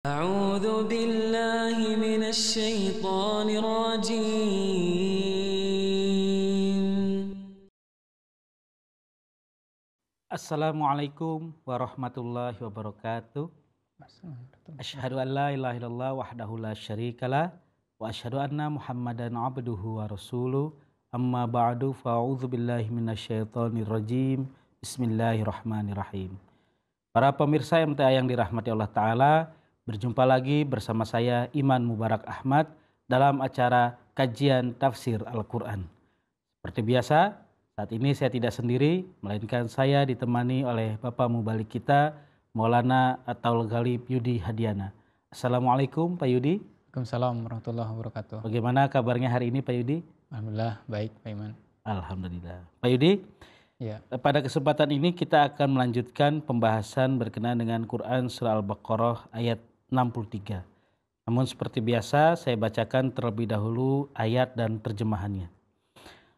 أعوذ بالله من الشيطان الرجيم. Assalamualaikum warahmatullahi wabarakatuh. Asyhadu an la ilaha illallah wahdahu la syarikalah wa asyhadu anna Muhammadan abduhu wa rasuluh. Amma ba'du fa'udzu billahi minasyaitonir rajim. Bismillahirrahmanirrahim. Para pemirsa MTA yang dirahmati Allah taala, berjumpa lagi bersama saya Iman Mubarak Ahmad dalam acara kajian tafsir Al-Qur'an. Seperti biasa, saat ini saya tidak sendiri, melainkan saya ditemani oleh Bapak Mubalik kita, Maulana Ataul Ghalib Yudi Hadiana. Assalamualaikum Pak Yudi. Waalaikumsalam warahmatullahi wabarakatuh. Bagaimana kabarnya hari ini Pak Yudi? Alhamdulillah baik Pak Iman. Alhamdulillah. Pak Yudi, Ya, pada kesempatan ini kita akan melanjutkan pembahasan berkenaan dengan Quran Surah Al-Baqarah ayat 63. Namun seperti biasa saya bacakan terlebih dahulu ayat dan terjemahannya.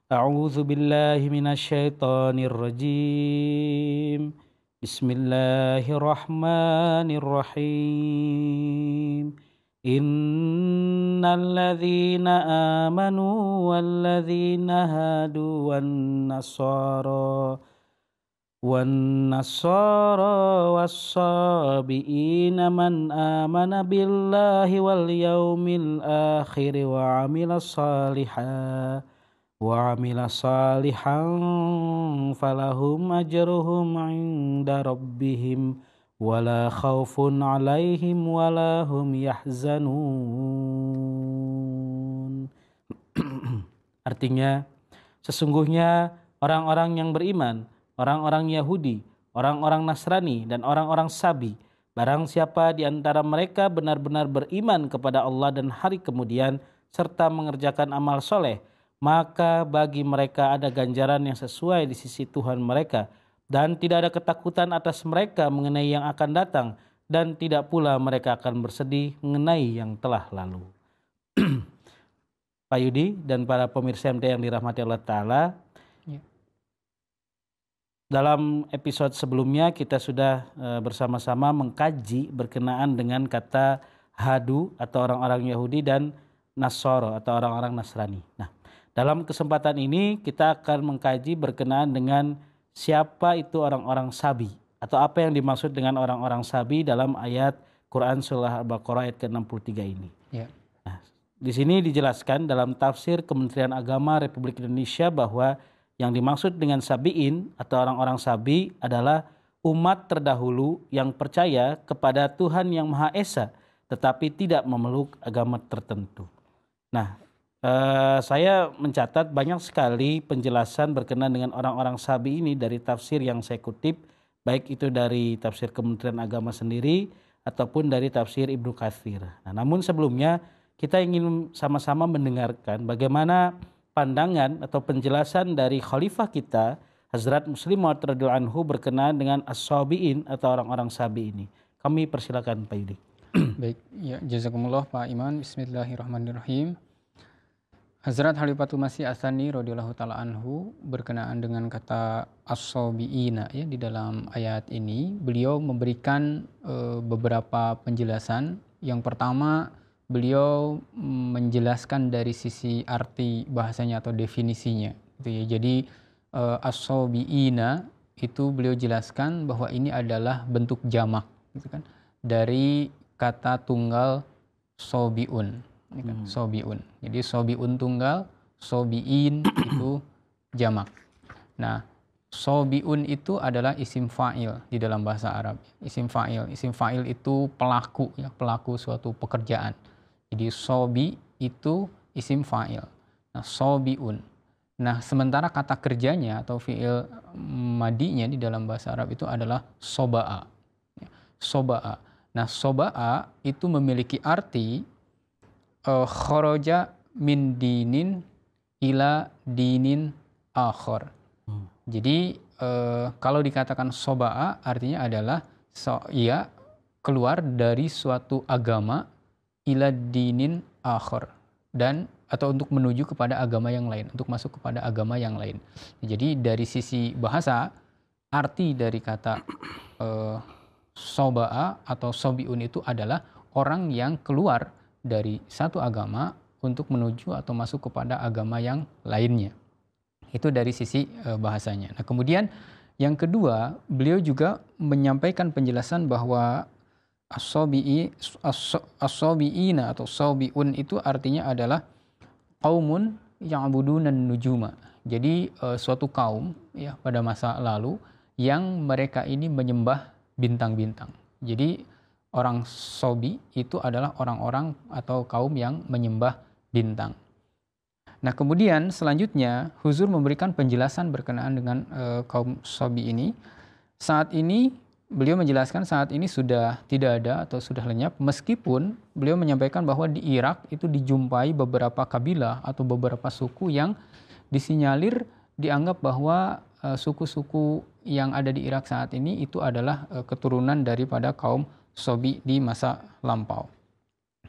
A'udzu billahi minasyaitonir rajim. Bismillahirrahmanirrahim. Innal ladzina amanu wal ladzina hadu wan nasara was-sabiina man amana billahi wal yaumil akhir wa amila salihan falahum ajruhum 'inda rabbihim wala khaufun 'alaihim wala hum yahzanun. Artinya, sesungguhnya orang-orang yang beriman, orang-orang Yahudi, orang-orang Nasrani, dan orang-orang Sabi, barang siapa di antara mereka benar-benar beriman kepada Allah dan hari kemudian, serta mengerjakan amal soleh, maka bagi mereka ada ganjaran yang sesuai di sisi Tuhan mereka, dan tidak ada ketakutan atas mereka mengenai yang akan datang, dan tidak pula mereka akan bersedih mengenai yang telah lalu. Pak Yudi dan para pemirsa MT yang dirahmati Allah Ta'ala, dalam episode sebelumnya kita sudah bersama-sama mengkaji berkenaan dengan kata hadu atau orang-orang Yahudi dan Nasoro atau orang-orang Nasrani. Nah, dalam kesempatan ini kita akan mengkaji berkenaan dengan siapa itu orang-orang Sabi atau apa yang dimaksud dengan orang-orang Sabi dalam ayat Quran Surah Al-Baqarah ayat ke-63 ini. ya, Nah, di sini dijelaskan dalam tafsir Kementerian Agama Republik Indonesia bahwa yang dimaksud dengan Sabi'in atau orang-orang Sabi adalah umat terdahulu yang percaya kepada Tuhan yang Maha Esa tetapi tidak memeluk agama tertentu. Nah, saya mencatat banyak sekali penjelasan berkenaan dengan orang-orang Sabi ini dari tafsir yang saya kutip, baik itu dari tafsir Kementerian Agama sendiri ataupun dari tafsir Ibnu Katsir. Nah, namun sebelumnya kita ingin sama-sama mendengarkan bagaimana pandangan atau penjelasan dari khalifah kita, Hazrat Muslim Maud radhiyallahu anhu berkenaan dengan as-sabiin atau orang-orang Sabi ini. Kami persilakan Pak Yudi. baik. Ya, jazakumullah Pak Iman. Bismillahirrahmanirrahim. Hazrat Khalifatul Masih Ats-Tsani radhiyallahu taala anhu berkenaan dengan kata as-sabiina ya di dalam ayat ini, beliau memberikan beberapa penjelasan. Yang pertama, beliau menjelaskan dari sisi arti bahasanya atau definisinya gitu ya. Jadi as-sabiina itu beliau jelaskan bahwa ini adalah bentuk jamak gitu kan dari kata tunggal sobiun. Ini kan sobiun. Jadi sobiun tunggal, sobiin itu jamak. Nah, sobiun itu adalah isim fa'il di dalam bahasa Arab. Isim fa'il itu pelaku ya, pelaku suatu pekerjaan. Jadi sobi itu isim fa'il. Nah, sobiun. Nah, sementara kata kerjanya atau fi'il madinya di dalam bahasa Arab itu adalah soba'a. Soba'a. Nah, soba'a itu memiliki arti kharaja min dinin ila dinin akhar. Jadi kalau dikatakan soba'a artinya adalah ia keluar dari suatu agama ila dinin akhar, dan atau untuk menuju kepada agama yang lain, untuk masuk kepada agama yang lain. Jadi dari sisi bahasa, arti dari kata soba'a atau sobiun itu adalah orang yang keluar dari satu agama untuk menuju atau masuk kepada agama yang lainnya. Itu dari sisi bahasanya. Nah, kemudian yang kedua, beliau juga menyampaikan penjelasan bahwa as-sabiina atau sabiun itu artinya adalah qaumun ya'budunan nujuma. Jadi suatu kaum ya pada masa lalu yang mereka ini menyembah bintang-bintang. Jadi orang Sobi itu adalah orang-orang atau kaum yang menyembah bintang. Nah, kemudian selanjutnya Huzur memberikan penjelasan berkenaan dengan kaum Sobi ini. Saat ini beliau menjelaskan saat ini sudah tidak ada atau sudah lenyap, meskipun beliau menyampaikan bahwa di Irak itu dijumpai beberapa kabilah atau beberapa suku yang disinyalir dianggap bahwa suku-suku yang ada di Irak saat ini itu adalah keturunan daripada kaum Sobi di masa lampau.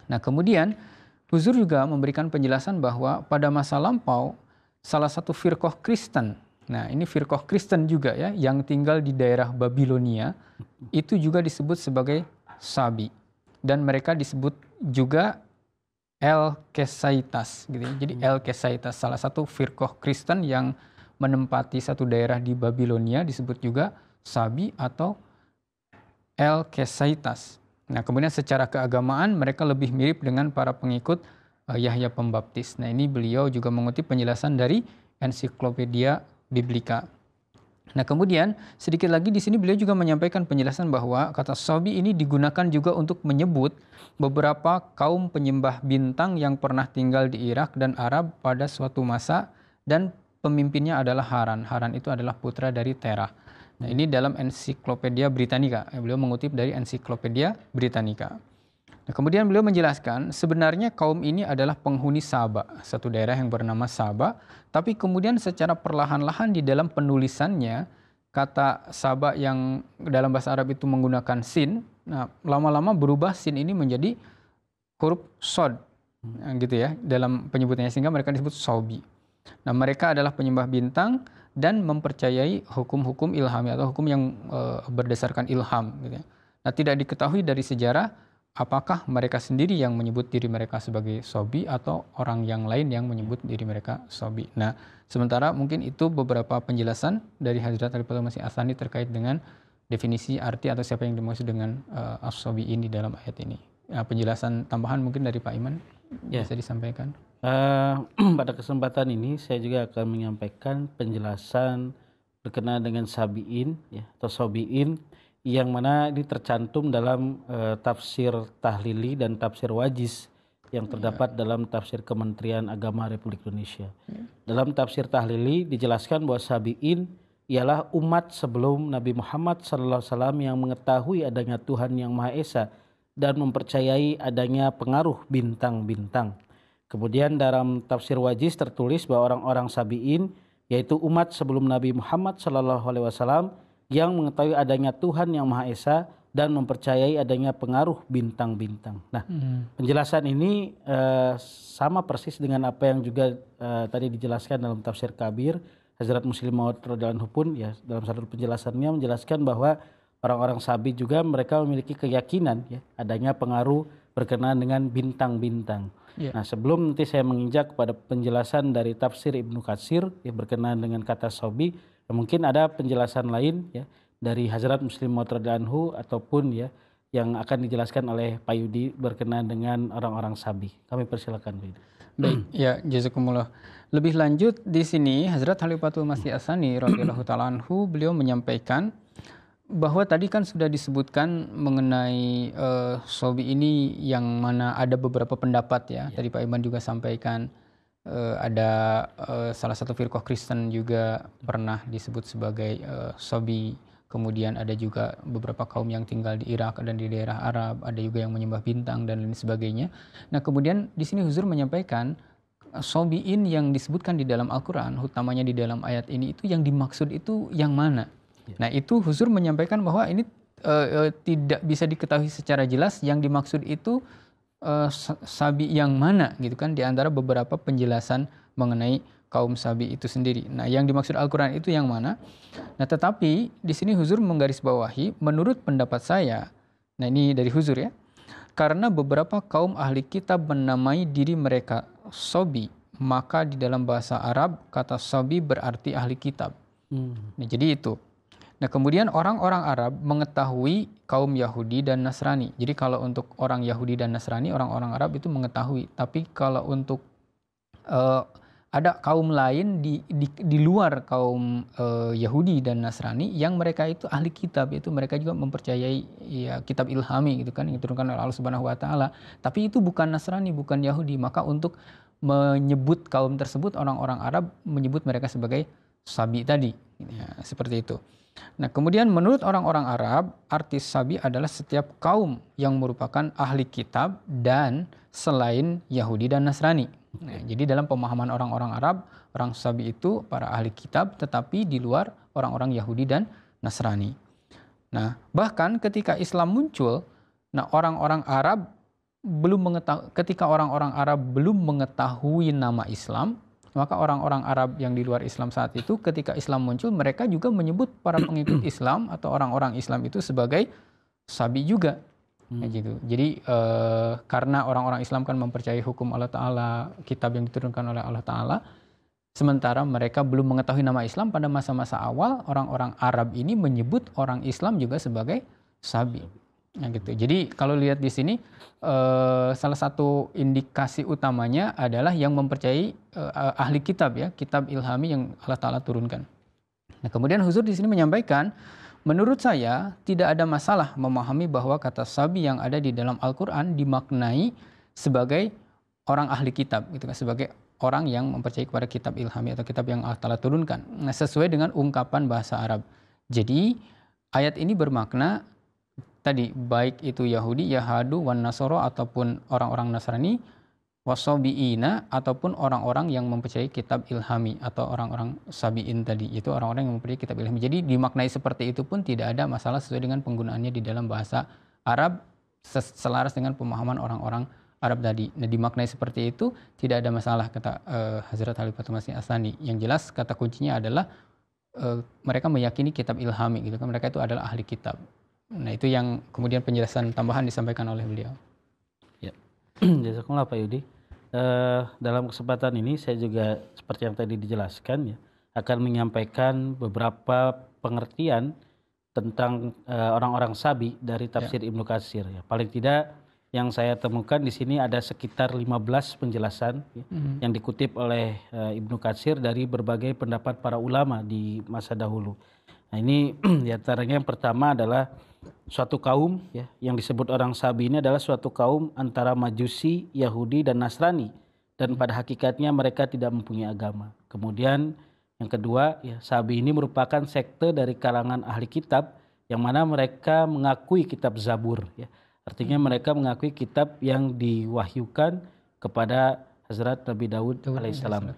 Nah, kemudian Huzur juga memberikan penjelasan bahwa pada masa lampau salah satu firqah Kristen, nah ini firqah Kristen juga ya, yang tinggal di daerah Babilonia, itu juga disebut sebagai Sabi. Dan mereka disebut juga El-Kesaitas. Gitu ya. Jadi El-Kesaitas, salah satu firqah Kristen yang menempati satu daerah di Babilonia disebut juga Sabi atau El-Kesaitas. Nah, kemudian secara keagamaan mereka lebih mirip dengan para pengikut Yahya Pembaptis. Nah, ini beliau juga mengutip penjelasan dari Ensiklopedia Biblika. Nah, kemudian sedikit lagi di sini beliau juga menyampaikan penjelasan bahwa kata Sabi ini digunakan juga untuk menyebut beberapa kaum penyembah bintang yang pernah tinggal di Irak dan Arab pada suatu masa dan pemimpinnya adalah Haran. Haran itu adalah putra dari Terah. Nah, ini dalam Ensiklopedia Britannica. Beliau mengutip dari Ensiklopedia Britannica. Nah, kemudian beliau menjelaskan sebenarnya kaum ini adalah penghuni Saba, satu daerah yang bernama Saba. Tapi kemudian secara perlahan-lahan di dalam penulisannya, kata Saba yang dalam bahasa Arab itu menggunakan sin. Nah, lama-lama berubah sin ini menjadi huruf sod, gitu ya, dalam penyebutannya, sehingga mereka disebut Sobi. Nah, mereka adalah penyembah bintang dan mempercayai hukum-hukum ilhami atau hukum yang berdasarkan ilham. Gitu ya. Nah, tidak diketahui dari sejarah apakah mereka sendiri yang menyebut diri mereka sebagai Sobi atau orang yang lain yang menyebut diri mereka Sobi. Nah, sementara mungkin itu beberapa penjelasan dari Hadrat Khalifatul Masih Ats-Tsani terkait dengan definisi arti atau siapa yang dimaksud dengan as-Sobiin di dalam ayat ini. Nah, penjelasan tambahan mungkin dari Pak Iman bisa disampaikan. Pada kesempatan ini saya juga akan menyampaikan penjelasan berkenaan dengan Sabiin ya, atau Sobiin yang mana ini tercantum dalam tafsir Tahlili dan tafsir Wajiz yang terdapat dalam tafsir Kementerian Agama Republik Indonesia. Dalam tafsir Tahlili dijelaskan bahwa Sabiin ialah umat sebelum Nabi Muhammad SAW yang mengetahui adanya Tuhan yang Maha Esa dan mempercayai adanya pengaruh bintang-bintang. Kemudian dalam tafsir Wajiz tertulis bahwa orang-orang Sabiin yaitu umat sebelum Nabi Muhammad SAW yang mengetahui adanya Tuhan yang Maha Esa dan mempercayai adanya pengaruh bintang-bintang. Nah, penjelasan ini sama persis dengan apa yang juga tadi dijelaskan dalam tafsir Kabir. Hazrat Muslim Maud radhiyallahu anhu pun ya dalam satu penjelasannya menjelaskan bahwa orang-orang Sabi juga mereka memiliki keyakinan ya adanya pengaruh berkenaan dengan bintang-bintang. Nah, sebelum nanti saya menginjak pada penjelasan dari tafsir Ibnu Katsir yang berkenaan dengan kata Sobi, mungkin ada penjelasan lain ya dari Hazrat Muslim Maud radhiyallahu anhu ataupun ya yang akan dijelaskan oleh Pak Yudi berkenaan dengan orang-orang Sabi. Kami persilakan Pak Yudi. Baik, ya jazakumullah. Lebih lanjut di sini Hazrat Khalifatul Masih Ats-Tsani radhiyallahu taala anhu beliau menyampaikan bahwa tadi kan sudah disebutkan mengenai Sobi ini yang mana ada beberapa pendapat ya. Tadi Pak Iman juga sampaikan ada salah satu firqah Kristen juga pernah disebut sebagai Sobi. Kemudian ada juga beberapa kaum yang tinggal di Irak dan di daerah Arab, ada juga yang menyembah bintang dan lain sebagainya. Nah, kemudian di sini Huzur menyampaikan Sobiin yang disebutkan di dalam Al-Quran, utamanya di dalam ayat ini itu yang dimaksud itu yang mana? Nah, itu Huzur menyampaikan bahwa ini tidak bisa diketahui secara jelas yang dimaksud itu Sabi yang mana gitu kan, di antara beberapa penjelasan mengenai kaum Sabi itu sendiri. Nah, yang dimaksud Al-Quran itu yang mana? Nah, tetapi di sini Huzur menggarisbawahi menurut pendapat saya, nah ini dari Huzur ya, karena beberapa kaum ahli kitab menamai diri mereka Sobi, maka di dalam bahasa Arab kata Sobi berarti ahli kitab. Nah, jadi itu. Nah, kemudian orang-orang Arab mengetahui kaum Yahudi dan Nasrani. Jadi kalau untuk orang Yahudi dan Nasrani, orang-orang Arab itu mengetahui. Tapi kalau untuk ada kaum lain di luar kaum Yahudi dan Nasrani yang mereka itu ahli kitab, yaitu mereka juga mempercayai ya kitab ilhami gitu kan, yang diturunkan oleh Allah Subhanahu wa taala. Tapi itu bukan Nasrani, bukan Yahudi. Maka untuk menyebut kaum tersebut, orang-orang Arab menyebut mereka sebagai sabi tadi. Ya, seperti itu. Nah, kemudian menurut orang-orang Arab, arti sabi adalah setiap kaum yang merupakan ahli kitab dan selain Yahudi dan Nasrani. Nah, jadi dalam pemahaman orang-orang Arab, orang sabi itu para ahli kitab tetapi di luar orang-orang Yahudi dan Nasrani. Nah, bahkan ketika Islam muncul, nah orang-orang Arab ketika orang-orang Arab belum mengetahui nama Islam, maka orang-orang Arab yang di luar Islam saat itu ketika Islam muncul, mereka juga menyebut para pengikut Islam atau orang-orang Islam itu sebagai sabi juga. Ya, gitu. Jadi karena orang-orang Islam kan mempercayai hukum Allah Ta'ala, kitab yang diturunkan oleh Allah Ta'ala, sementara mereka belum mengetahui nama Islam, pada masa-masa awal orang-orang Arab ini menyebut orang Islam juga sebagai sabi. Ya, gitu. Jadi kalau lihat di sini salah satu indikasi utamanya adalah yang mempercayai ahli kitab, ya, kitab ilhami yang Allah Ta'ala turunkan. Nah, kemudian Huzur di sini menyampaikan, menurut saya tidak ada masalah memahami bahwa kata sabi yang ada di dalam Al-Quran dimaknai sebagai orang ahli kitab, gitu kan, sebagai orang yang mempercayai kepada kitab ilhami atau kitab yang Allah Ta'ala turunkan. Nah, sesuai dengan ungkapan bahasa Arab. Jadi ayat ini bermakna tadi baik itu Yahudi, Yahadu, wan Nasoro ataupun orang-orang Nasrani, wasobiina ataupun orang-orang yang mempercayai kitab ilhami atau orang-orang sabiin tadi, itu orang-orang yang mempercayai kitab ilhami. Jadi dimaknai seperti itu pun tidak ada masalah sesuai dengan penggunaannya di dalam bahasa Arab selaras dengan pemahaman orang-orang Arab tadi. Nah, dimaknai seperti itu tidak ada masalah, kata Hazrat Khalifatul Masih As-Tsani. Yang jelas kata kuncinya adalah mereka meyakini kitab ilhami, gitu kan, mereka itu adalah ahli kitab. Nah, itu yang kemudian penjelasan tambahan disampaikan oleh beliau. Ya, jazakumullah Pak Yudi. Dalam kesempatan ini saya juga seperti yang tadi dijelaskan, ya, akan menyampaikan beberapa pengertian tentang orang-orang sabi dari tafsir Ibnu Katsir. Ya. Paling tidak yang saya temukan di sini ada sekitar 15 penjelasan, ya, yang dikutip oleh Ibnu Katsir dari berbagai pendapat para ulama di masa dahulu. Nah, ini diantaranya yang pertama adalah suatu kaum, ya, yang disebut orang sabi ini adalah suatu kaum antara Majusi, Yahudi dan Nasrani, dan pada hakikatnya mereka tidak mempunyai agama. Kemudian yang kedua, ya, sabi ini merupakan sekte dari kalangan ahli kitab yang mana mereka mengakui kitab Zabur, ya. Artinya mereka mengakui kitab yang diwahyukan kepada Hazrat Nabi Daud alaihissalam.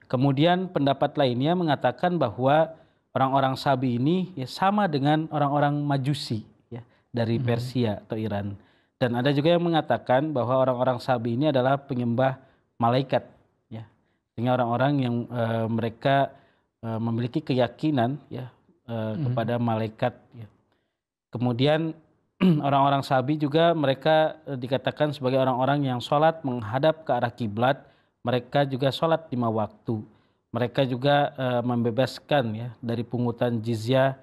Kemudian pendapat lainnya mengatakan bahwa orang-orang sabi ini, ya, sama dengan orang-orang Majusi, ya, dari Persia atau Iran. Dan ada juga yang mengatakan bahwa orang-orang sabi ini adalah penyembah malaikat, ya. Sehingga orang-orang yang mereka memiliki keyakinan, ya, kepada malaikat, ya. Kemudian orang-orang sabi juga mereka dikatakan sebagai orang-orang yang sholat menghadap ke arah kiblat. Mereka juga sholat 5 waktu. Mereka juga membebaskan, ya, dari pungutan jizyah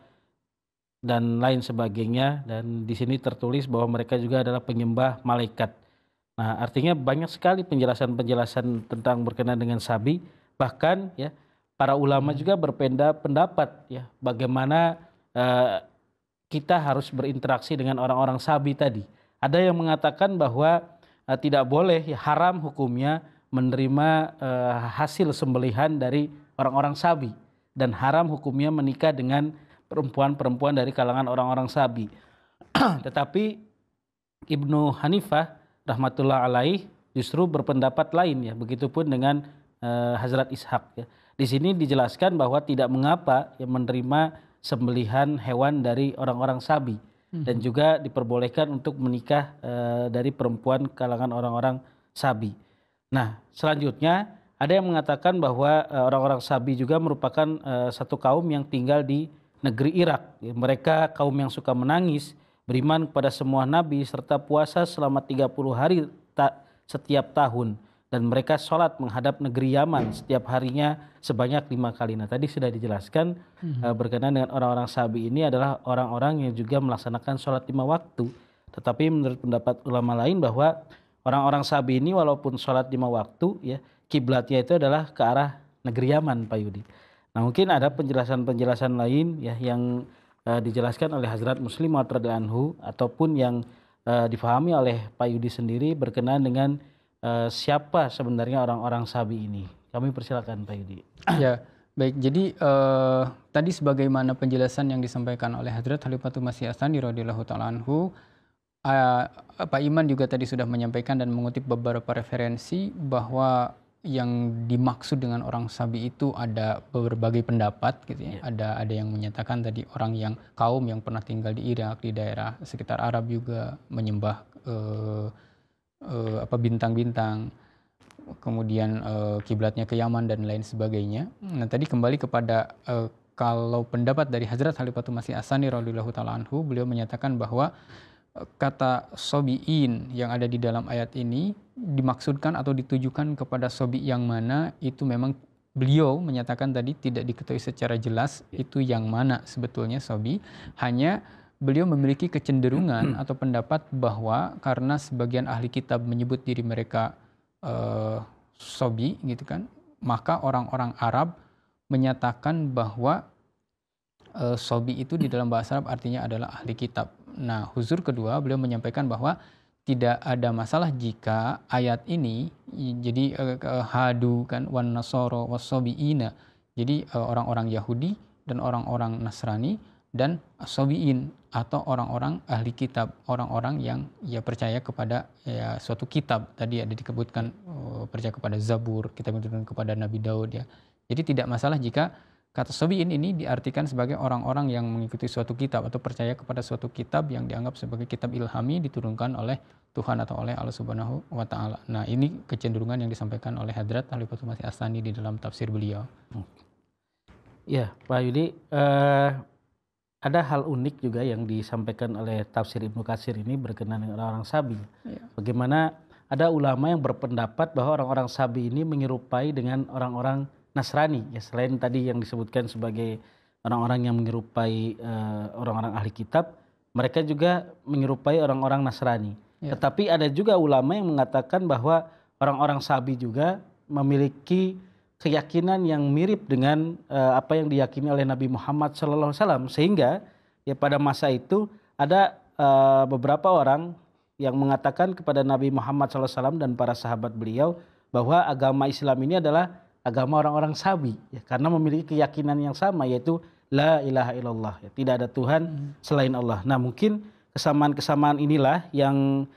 dan lain sebagainya. Dan di sini tertulis bahwa mereka juga adalah penyembah malaikat. Nah, artinya banyak sekali penjelasan-penjelasan tentang berkenaan dengan sabi. Bahkan, ya, para ulama juga berpendapat, ya, bagaimana kita harus berinteraksi dengan orang-orang sabi tadi. Ada yang mengatakan bahwa tidak boleh, ya, haram hukumnya menerima hasil sembelihan dari orang-orang sabi, dan haram hukumnya menikah dengan perempuan-perempuan dari kalangan orang-orang sabi. Tetapi Ibnu Hanifah rahmatullah alaih justru berpendapat lain, ya, begitupun dengan Hazrat Ishaq, ya. Di sini dijelaskan bahwa tidak mengapa, ya, menerima sembelihan hewan dari orang-orang sabi, dan juga diperbolehkan untuk menikah dari perempuan kalangan orang-orang sabi. Nah, selanjutnya ada yang mengatakan bahwa orang-orang sabi juga merupakan satu kaum yang tinggal di negeri Irak. Mereka kaum yang suka menangis, beriman kepada semua nabi serta puasa selama 30 hari setiap tahun, dan mereka sholat menghadap negeri Yaman setiap harinya sebanyak 5 kali. Nah, tadi sudah dijelaskan berkenaan dengan orang-orang sahabi ini adalah orang-orang yang juga melaksanakan sholat 5 waktu. Tetapi menurut pendapat ulama lain bahwa orang-orang sahabi ini walaupun sholat 5 waktu, ya, kiblatnya itu adalah ke arah negeri Yaman, Pak Yudi. Nah, mungkin ada penjelasan-penjelasan lain ya yang dijelaskan oleh Hazrat Muslim radhiyallahu anhu ataupun yang difahami oleh Pak Yudi sendiri berkenaan dengan siapa sebenarnya orang-orang sahabi ini. Kami persilakan Pak Yudi. Ya, baik. Jadi tadi sebagaimana penjelasan yang disampaikan oleh Hadrat Khalifatul Masih Ats-Tsani radhiyallahu taala anhu, Pak Iman juga tadi sudah menyampaikan dan mengutip beberapa referensi bahwa yang dimaksud dengan orang sabi itu ada berbagai pendapat gitu ya. Ada yang menyatakan tadi orang yang kaum yang pernah tinggal di Irak, di daerah sekitar Arab juga menyembah bintang-bintang, kemudian kiblatnya ke Yaman dan lain sebagainya. Nah, tadi kembali kepada kalau pendapat dari Hazrat Khalifatul Masih Ats-Tsani radhiyallahu taala anhu, beliau menyatakan bahwa kata sobiin yang ada di dalam ayat ini dimaksudkan atau ditujukan kepada sobi yang mana, itu memang beliau menyatakan tadi tidak diketahui secara jelas itu yang mana sebetulnya sobi. Hanya beliau memiliki kecenderungan atau pendapat bahwa karena sebagian ahli kitab menyebut diri mereka sobi gitu kan, maka orang-orang Arab menyatakan bahwa sobi itu di dalam bahasa Arab artinya adalah ahli kitab. Nah, huzur kedua beliau menyampaikan bahwa tidak ada masalah jika ayat ini jadi hadu kan wan nasoro wasobiina, jadi orang-orang Yahudi dan orang-orang Nasrani dan sobiin atau orang-orang ahli kitab, orang-orang yang ya percaya kepada ya suatu kitab. Tadi ada disebutkan percaya kepada Zabur, kitab yang diturunkan kepada Nabi Daud ya. Jadi tidak masalah jika kata sobiin ini diartikan sebagai orang-orang yang mengikuti suatu kitab atau percaya kepada suatu kitab yang dianggap sebagai kitab ilhami diturunkan oleh Tuhan atau oleh Allah Subhanahu wa taala. Nah, ini kecenderungan yang disampaikan oleh Hadrat Khalifatul Masih Ats-Tsani di dalam tafsir beliau. Ya, Pak Yudi, ada hal unik juga yang disampaikan oleh tafsir Ibnu Katsir ini berkenaan dengan orang-orang sabi. Ya. Bagaimana ada ulama yang berpendapat bahwa orang-orang sabi ini menyerupai dengan orang-orang Nasrani, ya, selain tadi yang disebutkan sebagai orang-orang yang menyerupai orang-orang ahli kitab, mereka juga menyerupai orang-orang Nasrani. Ya. Tetapi ada juga ulama yang mengatakan bahwa orang-orang sabi juga memiliki keyakinan yang mirip dengan apa yang diyakini oleh Nabi Muhammad SAW, sehingga ya pada masa itu ada beberapa orang yang mengatakan kepada Nabi Muhammad SAW dan para sahabat beliau bahwa agama Islam ini adalah agama orang-orang sabi, ya, karena memiliki keyakinan yang sama, yaitu la ilaha illallah, ya, tidak ada Tuhan selain Allah. Nah, mungkin kesamaan-kesamaan inilah yang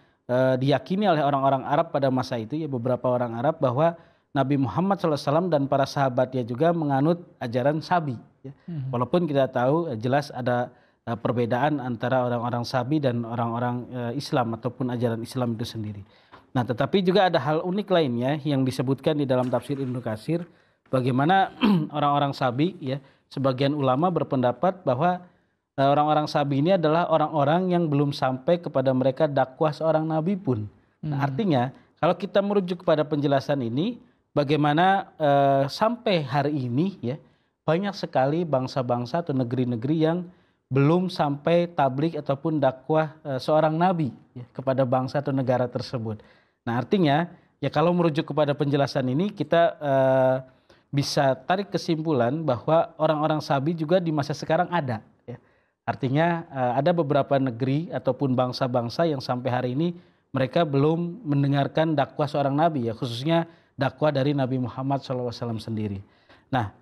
diyakini oleh orang-orang Arab pada masa itu, ya, beberapa orang Arab, bahwa Nabi Muhammad SAW dan para sahabatnya juga menganut ajaran sabi, ya. Walaupun kita tahu jelas ada perbedaan antara orang-orang sabi dan orang-orang Islam ataupun ajaran Islam itu sendiri. Nah, tetapi juga ada hal unik lainnya yang disebutkan di dalam tafsir Ibnu Katsir, bagaimana orang-orang sabi, ya, sebagian ulama berpendapat bahwa orang-orang sabi ini adalah orang-orang yang belum sampai kepada mereka dakwah seorang nabi pun. Nah, artinya kalau kita merujuk kepada penjelasan ini, bagaimana sampai hari ini, ya, banyak sekali bangsa-bangsa atau negeri-negeri yang belum sampai tablik ataupun dakwah seorang nabi, ya, kepada bangsa atau negara tersebut. Nah, artinya ya kalau merujuk kepada penjelasan ini kita bisa tarik kesimpulan bahwa orang-orang sabi juga di masa sekarang ada, ya. Artinya ada beberapa negeri ataupun bangsa-bangsa yang sampai hari ini mereka belum mendengarkan dakwah seorang nabi, ya, khususnya dakwah dari Nabi Muhammad SAW sendiri. Nah,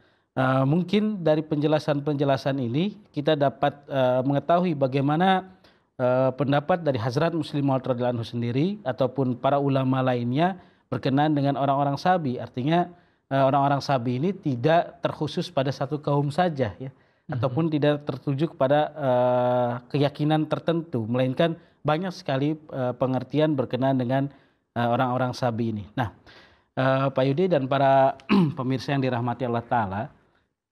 mungkin dari penjelasan-penjelasan ini kita dapat mengetahui bagaimana pendapat dari Hazrat Muslim radhiyallahu anhu sendiri ataupun para ulama lainnya berkenaan dengan orang-orang sabi. Artinya orang-orang sabi ini tidak terkhusus pada satu kaum saja, ya, ataupun tidak tertuju kepada keyakinan tertentu, melainkan banyak sekali pengertian berkenaan dengan orang-orang sabi ini. Nah, Pak Yudi dan para pemirsa yang dirahmati Allah Ta'ala,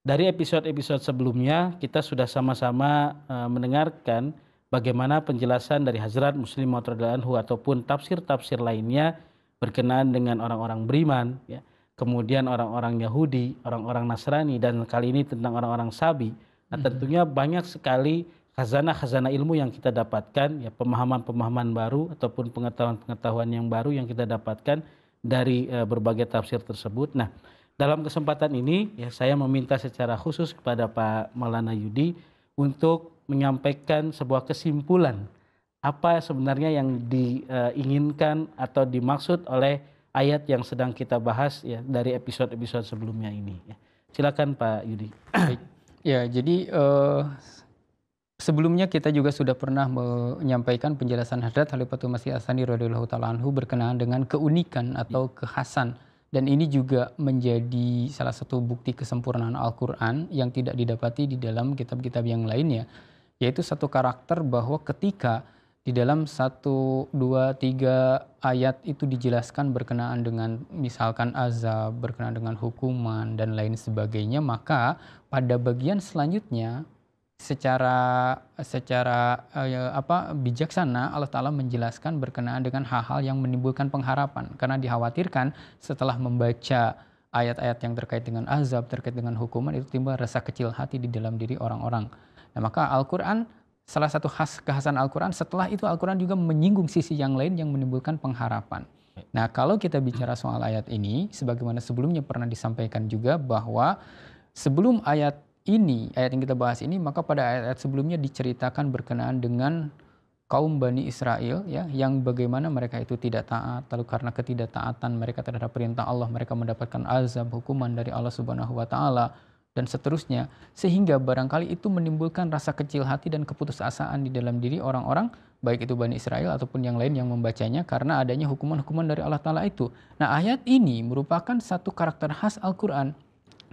dari episode-episode sebelumnya kita sudah sama-sama mendengarkan bagaimana penjelasan dari Hazrat Muslim Maud radhiyallahu anhu ataupun tafsir-tafsir lainnya berkenaan dengan orang-orang beriman, ya. Kemudian orang-orang Yahudi, orang-orang Nasrani, dan kali ini tentang orang-orang Sabi. Nah, tentunya banyak sekali khazanah-khazanah ilmu yang kita dapatkan, ya, pemahaman-pemahaman baru ataupun pengetahuan-pengetahuan yang baru yang kita dapatkan dari berbagai tafsir tersebut. Nah, dalam kesempatan ini ya saya meminta secara khusus kepada Pak Maulana Yudi untuk menyampaikan sebuah kesimpulan apa sebenarnya yang diinginkan atau dimaksud oleh ayat yang sedang kita bahas ya dari episode-episode sebelumnya ini. Ya. Silakan Pak Yudi. Baik. Ya, jadi sebelumnya kita juga sudah pernah menyampaikan penjelasan Hadrat Khalifatul Masih As-Tsani radhiyallahu taala anhu berkenaan dengan keunikan atau kekhasan. Dan ini juga menjadi salah satu bukti kesempurnaan Al-Quran yang tidak didapati di dalam kitab-kitab yang lainnya. Yaitu satu karakter bahwa ketika di dalam 1, 2, 3 ayat itu dijelaskan berkenaan dengan misalkan azab, berkenaan dengan hukuman dan lain sebagainya, maka pada bagian selanjutnya secara bijaksana Allah Ta'ala menjelaskan berkenaan dengan hal-hal yang menimbulkan pengharapan. Karena dikhawatirkan setelah membaca ayat-ayat yang terkait dengan azab, terkait dengan hukuman, itu timbul rasa kecil hati di dalam diri orang-orang. Nah, maka Al-Quran, salah satu kekhasan Al-Quran, setelah itu Al-Quran juga menyinggung sisi yang lain yang menimbulkan pengharapan. Nah, kalau kita bicara soal ayat ini, sebagaimana sebelumnya pernah disampaikan juga bahwa sebelum ayat yang kita bahas ini, maka pada ayat-ayat sebelumnya diceritakan berkenaan dengan kaum Bani Israel ya, yang bagaimana mereka itu tidak taat, lalu karena ketidaktaatan mereka terhadap perintah Allah, mereka mendapatkan azab, hukuman dari Allah Subhanahu wa taala dan seterusnya, sehingga barangkali itu menimbulkan rasa kecil hati dan keputusasaan di dalam diri orang-orang, baik itu Bani Israel ataupun yang lain yang membacanya, karena adanya hukuman-hukuman dari Allah Ta'ala itu. Nah, ayat ini merupakan satu karakter khas Al-Quran,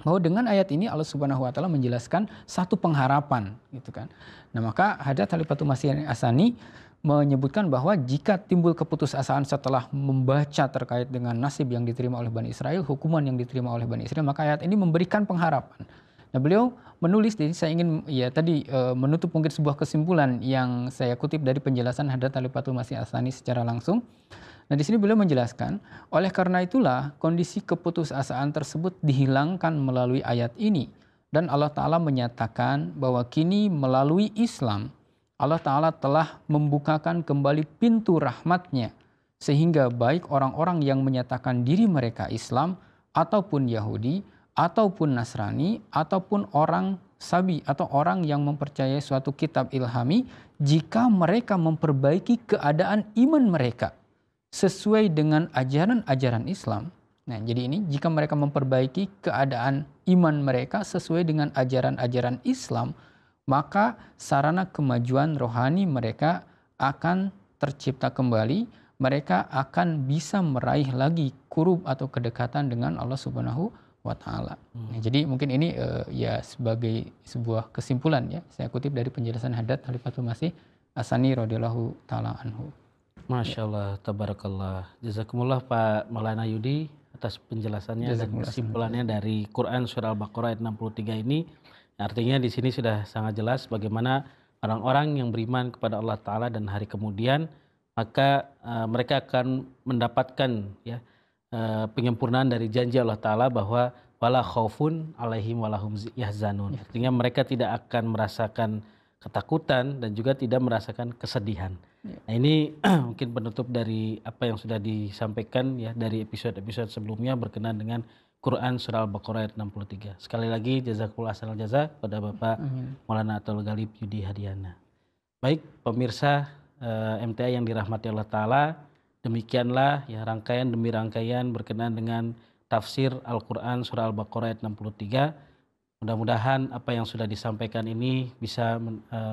bahwa dengan ayat ini Allah Subhanahu wa taala menjelaskan satu pengharapan gitu kan. Nah, maka Hadrat Khalifatul Masih As-Tsani menyebutkan bahwa jika timbul keputusasaan setelah membaca terkait dengan nasib yang diterima oleh Bani Israel, hukuman yang diterima oleh Bani Israel, maka ayat ini memberikan pengharapan. Nah, beliau menulis, jadi saya ingin menutup mungkin sebuah kesimpulan yang saya kutip dari penjelasan Hadrat Khalifatul Masih As-Tsani secara langsung. Nah, di sini beliau menjelaskan, oleh karena itulah kondisi keputusasaan tersebut dihilangkan melalui ayat ini. Dan Allah Ta'ala menyatakan bahwa kini melalui Islam, Allah Ta'ala telah membukakan kembali pintu rahmatnya. Sehingga baik orang-orang yang menyatakan diri mereka Islam, ataupun Yahudi, ataupun Nasrani, ataupun orang Sabi, atau orang yang mempercayai suatu kitab ilhami, jika mereka memperbaiki keadaan iman mereka sesuai dengan ajaran-ajaran Islam. Nah, jadi ini jika mereka memperbaiki keadaan iman mereka sesuai dengan ajaran-ajaran Islam, maka sarana kemajuan rohani mereka akan tercipta kembali, mereka akan bisa meraih lagi qurub atau kedekatan dengan Allah Subhanahu wa taala. Nah, jadi mungkin ini sebagai sebuah kesimpulan ya, saya kutip dari penjelasan Hadrat Khalifatul Masih As-Tsani radhiyallahu taala anhu. Masya Allah, tabarakallah. Jazakumullah Pak Maulana Yudi atas penjelasannya dan kesimpulannya dari Quran Surah Al-Baqarah ayat 63 ini. Artinya di sini sudah sangat jelas bagaimana orang-orang yang beriman kepada Allah Ta'ala dan hari kemudian, maka mereka akan mendapatkan ya penyempurnaan dari janji Allah Ta'ala bahwa wala khaufun alaihim walahum yahzanun. Artinya mereka tidak akan merasakan ketakutan dan juga tidak merasakan kesedihan. Nah, ini mungkin penutup dari apa yang sudah disampaikan ya dari episode-episode sebelumnya berkenaan dengan Quran Surah Al-Baqarah ayat 63. Sekali lagi jazakumullah khairal jazaa kepada Bapak Maulana Atul Ghalib Yudi Hadiana. Baik pemirsa MTA yang dirahmati Allah Ta'ala, demikianlah ya rangkaian demi rangkaian berkenaan dengan tafsir Al-Quran Surah Al-Baqarah ayat 63. Mudah-mudahan apa yang sudah disampaikan ini bisa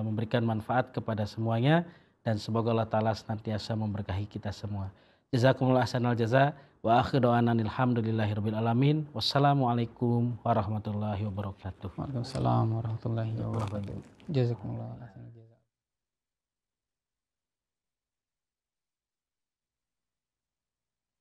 memberikan manfaat kepada semuanya dan semoga Allah Ta'ala senantiasa memberkahi kita semua. Jazakumullah ahsanal jazaa wa akhiru da'wana alhamdulillahirabbil alamin. Wassalamualaikum warahmatullahi wabarakatuh. Waalaikumsalam warahmatullahi wabarakatuh. Jazakumullah.